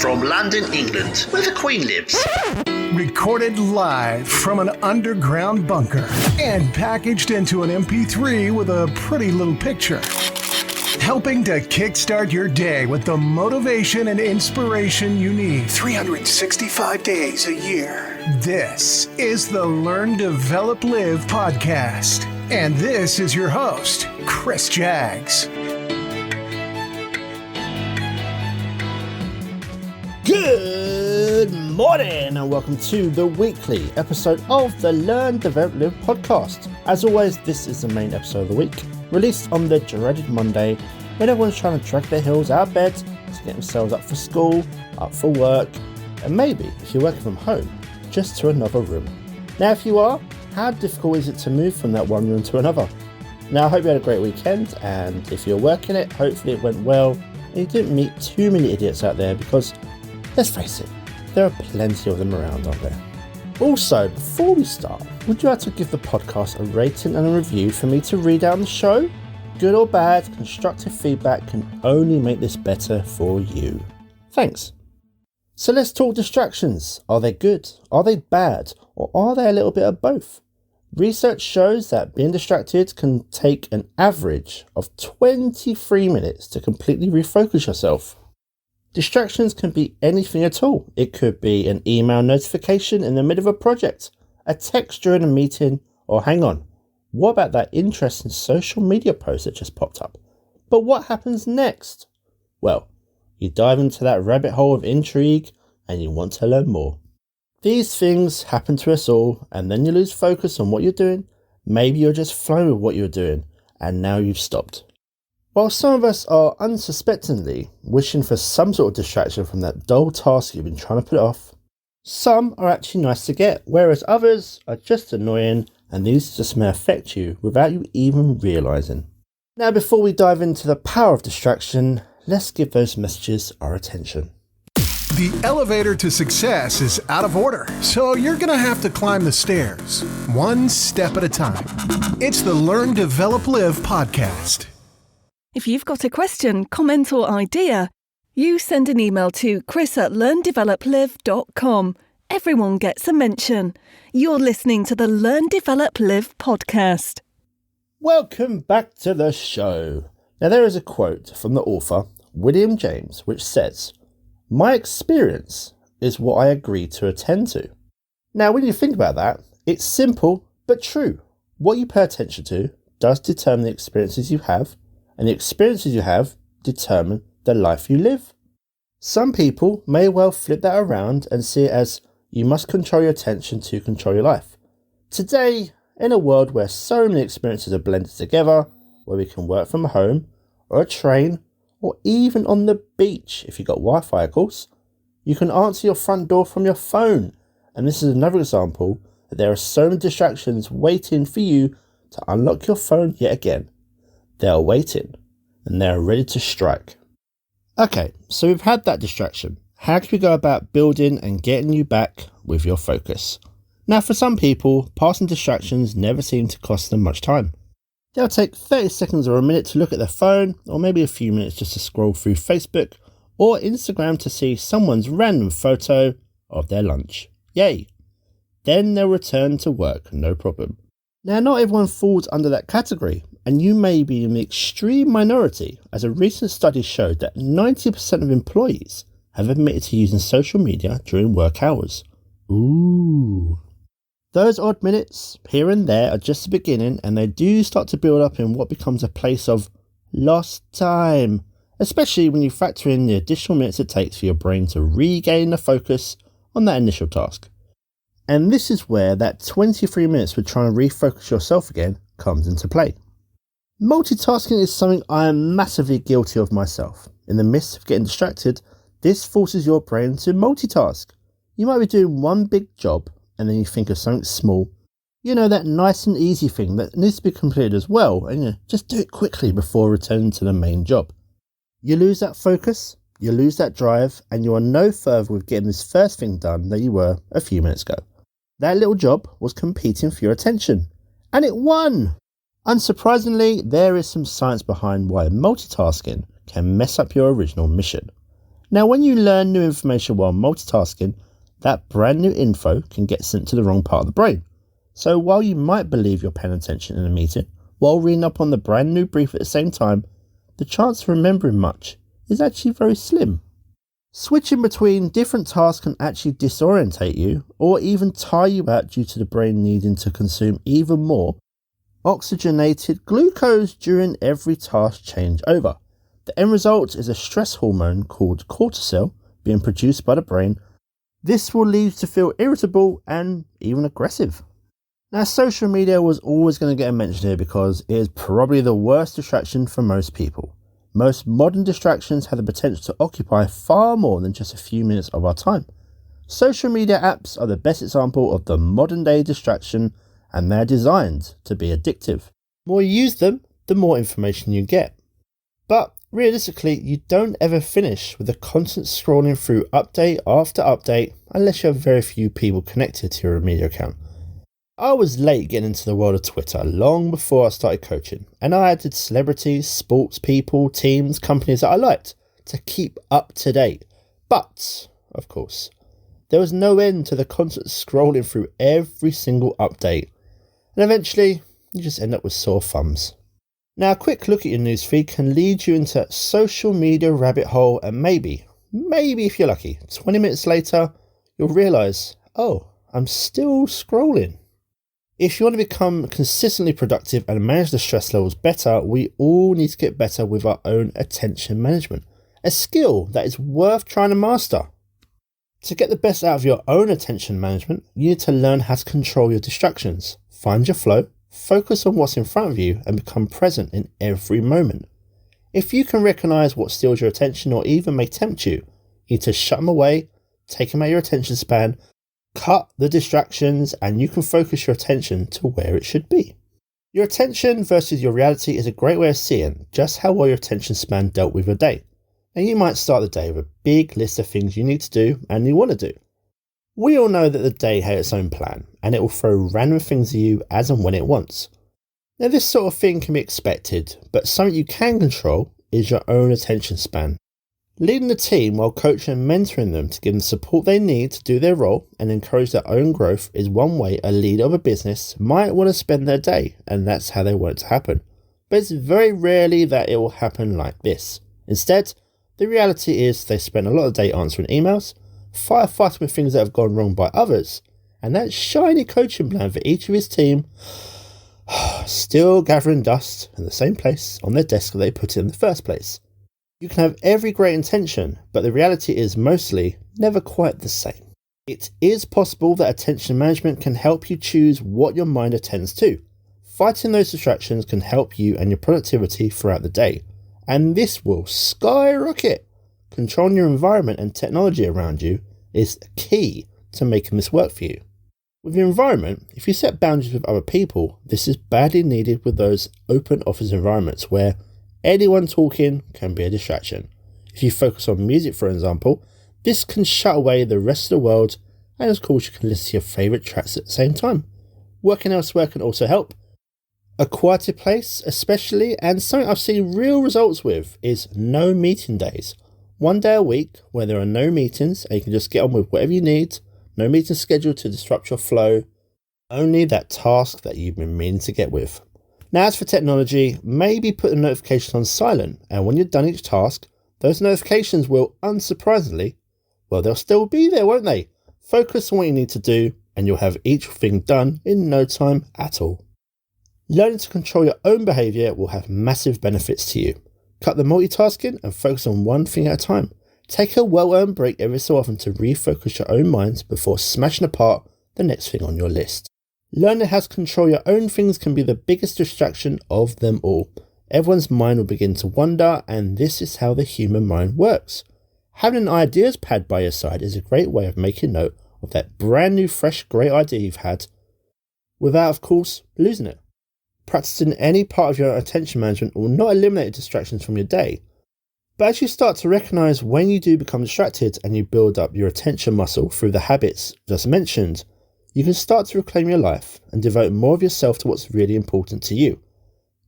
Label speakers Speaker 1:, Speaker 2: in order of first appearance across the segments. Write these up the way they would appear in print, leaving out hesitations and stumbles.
Speaker 1: From London, England, where the Queen lives.
Speaker 2: Recorded live from an underground bunker and packaged into an MP3 with a pretty little picture. Helping to kickstart your day with the motivation and inspiration you need 365 days a year. This is the Learn, Develop, Live podcast. And this is your host, Chris Jaggs.
Speaker 3: Good morning and welcome to the weekly episode of the Learn, Develop, Live podcast. As always, this is the main episode of the week, released on the dreaded Monday when everyone's trying to drag their heels out of bed to get themselves up for school, up for work, and maybe, if you're working from home, just to another room. Now, if you are, how difficult is it to move from that one room to another? Now, I hope you had a great weekend, and if you're working it, hopefully it went well, and you didn't meet too many idiots out there because, let's face it, there are plenty of them around, aren't there? Also, before we start, would you like to give the podcast a rating and a review for me to read out on the show? Good or bad, constructive feedback can only make this better for you. Thanks. So let's talk distractions. Are they good? Are they bad? Or are they a little bit of both? Research shows that being distracted can take an average of 23 minutes to completely refocus yourself. Distractions can be anything at all. It could be an email notification in the middle of a project, a text during a meeting, or hang on, what about that interesting social media post that just popped up? But what happens next? Well, you dive into that rabbit hole of intrigue and you want to learn more. These things happen to us all, and then you lose focus on what you're doing. Maybe you're just flowing with what you're doing, and now you've stopped. While some of us are unsuspectingly wishing for some sort of distraction from that dull task you've been trying to put off, some are actually nice to get, whereas others are just annoying, and these just may affect you without you even realising. Now, before we dive into the power of distraction, let's give those messages our attention.
Speaker 2: The elevator to success is out of order, so you're going to have to climb the stairs, one step at a time. It's the Learn, Develop, Live podcast.
Speaker 4: If you've got a question, comment or idea, you send an email to chris@learndeveloplive.com. Everyone gets a mention. You're listening to the Learn, Develop, Live podcast.
Speaker 3: Welcome back to the show. Now, there is a quote from the author, William James, which says, "My experience is what I agree to attend to." Now, when you think about that, it's simple but true. What you pay attention to does determine the experiences you have, and the experiences you have determine the life you live. Some people may well flip that around and see it as you must control your attention to control your life. Today, in a world where so many experiences are blended together, where we can work from home, or a train, or even on the beach if you've got Wi-Fi, of course, you can answer your front door from your phone. And this is another example that there are so many distractions waiting for you to unlock your phone yet again. They are waiting, and they are ready to strike. Okay, so we've had that distraction. How can we go about building and getting you back with your focus? Now, for some people, passing distractions never seem to cost them much time. They'll take 30 seconds or a minute to look at their phone, or maybe a few minutes just to scroll through Facebook or Instagram to see someone's random photo of their lunch. Yay! Then they'll return to work, no problem. Now, not everyone falls under that category, and you may be in the extreme minority, as a recent study showed that 90% of employees have admitted to using social media during work hours. Ooh. Those odd minutes here and there are just the beginning, and they do start to build up in what becomes a place of lost time, especially when you factor in the additional minutes it takes for your brain to regain the focus on that initial task. And this is where that 23 minutes with trying to refocus yourself again comes into play. Multitasking is something I am massively guilty of myself. In the midst of getting distracted, this forces your brain to multitask. You might be doing one big job and then you think of something small. You know, that nice and easy thing that needs to be completed as well, and just do it quickly before returning to the main job. You lose that focus, you lose that drive, and you are no further with getting this first thing done than you were a few minutes ago. That little job was competing for your attention, and it won! Unsurprisingly, there is some science behind why multitasking can mess up your original mission. Now, when you learn new information while multitasking, that brand new info can get sent to the wrong part of the brain. So while you might believe you're paying attention in a meeting, while reading up on the brand new brief at the same time, the chance of remembering much is actually very slim. Switching between different tasks can actually disorientate you or even tire you out due to the brain needing to consume even more oxygenated glucose during every task changeover. The end result is a stress hormone called cortisol being produced by the brain. This will lead you to feel irritable and even aggressive. Now, social media was always going to get a mention here because it is probably the worst distraction for most people. Most modern distractions have the potential to occupy far more than just a few minutes of our time. Social media apps are the best example of the modern day distraction, and they're designed to be addictive. The more you use them, the more information you get. But realistically, you don't ever finish with the constant scrolling through update after update unless you have very few people connected to your media account. I was late getting into the world of Twitter long before I started coaching, and I added celebrities, sports people, teams, companies that I liked to keep up to date. But, of course, there was no end to the constant scrolling through every single update, and eventually you just end up with sore thumbs. Now, a quick look at your newsfeed can lead you into social media rabbit hole, and maybe if you're lucky, 20 minutes later, you'll realise, oh, I'm still scrolling. If you want to become consistently productive and manage the stress levels better, we all need to get better with our own attention management, a skill that is worth trying to master. To get the best out of your own attention management, you need to learn how to control your distractions, find your flow, focus on what's in front of you, and become present in every moment. If you can recognise what steals your attention or even may tempt you, you need to shut them away, take them out of your attention span, cut the distractions, and you can focus your attention to where it should be. Your attention versus your reality is a great way of seeing just how well your attention span dealt with your day. And you might start the day with a big list of things you need to do and you want to do. We all know that the day has its own plan, and it will throw random things at you as and when it wants. Now, this sort of thing can be expected, but something you can control is your own attention span. Leading the team while coaching and mentoring them to give them the support they need to do their role and encourage their own growth is one way a leader of a business might want to spend their day, and that's how they want it to happen. But it's very rarely that it will happen like this. Instead, the reality is they spend a lot of the day answering emails, firefighting with things that have gone wrong by others, and that shiny coaching plan for each of his team still gathering dust in the same place on their desk that they put it in the first place. You can have every great intention, but the reality is mostly never quite the same. It is possible that attention management can help you choose what your mind attends to. Fighting those distractions can help you and your productivity throughout the day, and this will skyrocket. Controlling your environment and technology around you is key to making this work for you. With your environment, if you set boundaries with other people, this is badly needed with those open office environments where anyone talking can be a distraction. If you focus on music, for example, this can shut away the rest of the world, and of course you can listen to your favourite tracks at the same time. Working elsewhere can also help. A quieter place especially, and something I've seen real results with, is no meeting days. One day a week where there are no meetings and you can just get on with whatever you need, no meetings scheduled to disrupt your flow, only that task that you've been meaning to get with. Now, as for technology, maybe put the notifications on silent, and when you're done each task, those notifications will, unsurprisingly, well, they'll still be there, won't they? Focus on what you need to do, and you'll have each thing done in no time at all. Learning to control your own behaviour will have massive benefits to you. Cut the multitasking and focus on one thing at a time. Take a well-earned break every so often to refocus your own minds before smashing apart the next thing on your list. Learning how to control your own things can be the biggest distraction of them all. Everyone's mind will begin to wander, and this is how the human mind works. Having an ideas pad by your side is a great way of making note of that brand new, fresh, great idea you've had, without, of course, losing it. Practicing any part of your attention management will not eliminate distractions from your day, but as you start to recognise when you do become distracted and you build up your attention muscle through the habits just mentioned, you can start to reclaim your life and devote more of yourself to what's really important to you.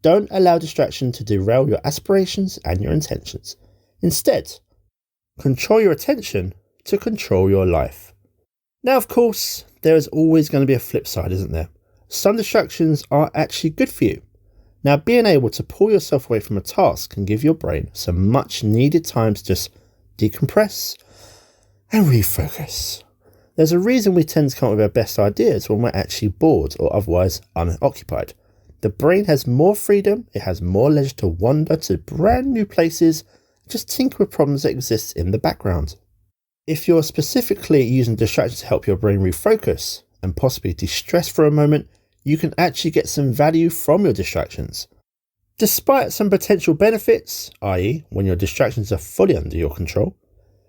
Speaker 3: Don't allow distraction to derail your aspirations and your intentions. Instead, control your attention to control your life. Now, of course, there is always going to be a flip side, isn't there? Some distractions are actually good for you. Now, being able to pull yourself away from a task can give your brain some much needed time to just decompress and refocus. There's a reason we tend to come up with our best ideas when we're actually bored or otherwise unoccupied. The brain has more freedom, it has more leisure to wander to brand new places, just tinker with problems that exist in the background. If you're specifically using distractions to help your brain refocus and possibly de-stress for a moment, you can actually get some value from your distractions. Despite some potential benefits, i.e. when your distractions are fully under your control,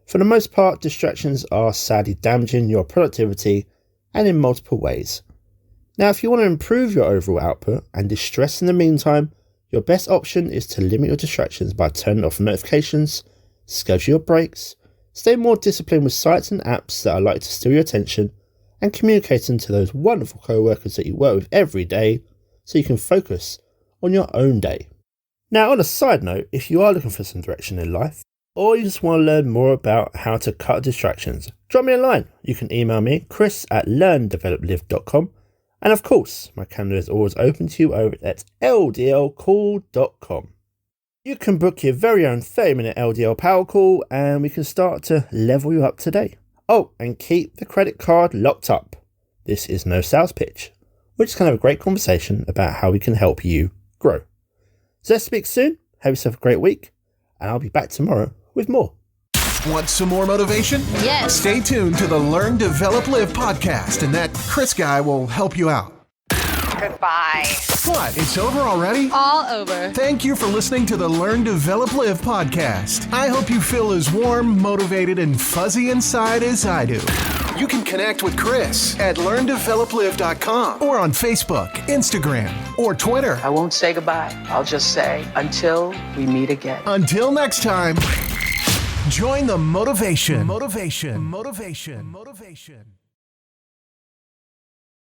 Speaker 3: for the most part, distractions are sadly damaging your productivity and in multiple ways. Now, if you want to improve your overall output and distress in the meantime, your best option is to limit your distractions by turning off notifications, schedule your breaks, stay more disciplined with sites and apps that are likely to steal your attention, and communicating to those wonderful co-workers that you work with every day so you can focus on your own day. Now, on a side note, if you are looking for some direction in life, or you just want to learn more about how to cut distractions, drop me a line. You can email me, chris@learndeveloplive.com. And of course, my calendar is always open to you over at ldlcall.com. You can book your very own 30-minute LDL power call and we can start to level you up today. Oh, and keep the credit card locked up. This is no sales pitch. We're just going to have a great conversation about how we can help you grow. So let's speak soon. Have yourself a great week. And I'll be back tomorrow with more.
Speaker 2: Want some more motivation?
Speaker 5: Yes.
Speaker 2: Stay tuned to the Learn, Develop, Live podcast, and that Chris guy will help you out.
Speaker 5: Goodbye.
Speaker 2: What? It's over already?
Speaker 5: All over.
Speaker 2: Thank you for listening to the Learn, Develop, Live podcast. I hope you feel as warm, motivated, and fuzzy inside as I do. You can connect with Chris at LearnDevelopLive.com or on Facebook, Instagram, or Twitter.
Speaker 6: I won't say goodbye. I'll just say until we meet again.
Speaker 2: Until next time, join the motivation. Motivation.